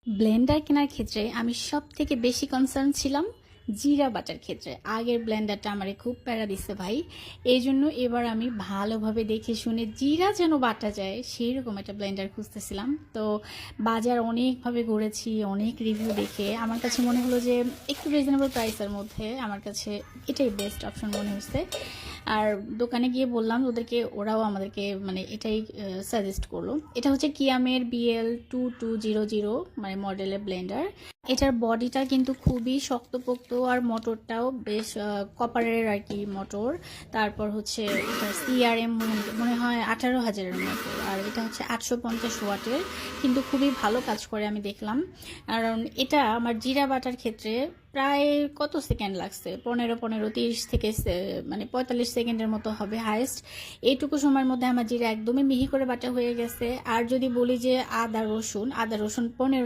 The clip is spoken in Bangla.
ব্লেন্ডার কেনার ক্ষেত্রে আমি সবথেকে বেশি কনসার্ন ছিলাম জিরা বাটার ক্ষেত্রে। আগের ব্লেন্ডারটা আমারে খুব প্যারা দিছে ভাই। এই জন্য এবার আমি ভালোভাবে দেখে শুনে জিরা যেন বাটা যায় সেই রকম একটা ব্লেন্ডার খুঁজতেছিলাম। তো বাজার অনেকভাবে ঘুরেছি, অনেক রিভিউ দেখে আমার কাছে মনে হলো যে একটু রিজনেবল প্রাইসের মধ্যে আমার কাছে এটাই বেস্ট অপশন মনে হয়েছে। আর দোকানে গিয়ে বললাম ওদেরকে, ওরাও আমাদেরকে মানে এটাই সাজেস্ট করলো। এটা হচ্ছে কিয়ামের BL2200 মানে মডেলের ব্লেন্ডার। এটার বডিটা কিন্তু খুবই শক্তপোক্ত আর মোটরটাও বেশ কপারের আর কি মোটর। তারপর হচ্ছে এটা CRM মনে হয় 18,000-এর মোটর, আর এটা হচ্ছে 850 ওয়াটের, কিন্তু খুবই ভালো কাজ করে আমি দেখলাম। কারণ এটা আমার জিরা বাটার ক্ষেত্রে প্রায় কত সেকেন্ড লাগছে, 15-30 থেকে মানে 45 সেকেন্ডের মতো হবে হাইয়েস্ট। এইটুকু সময়ের মধ্যে আমার জিরা একদমই মিহি করে বাটা হয়ে গেছে। আর যদি বলি যে আদা রসুন 15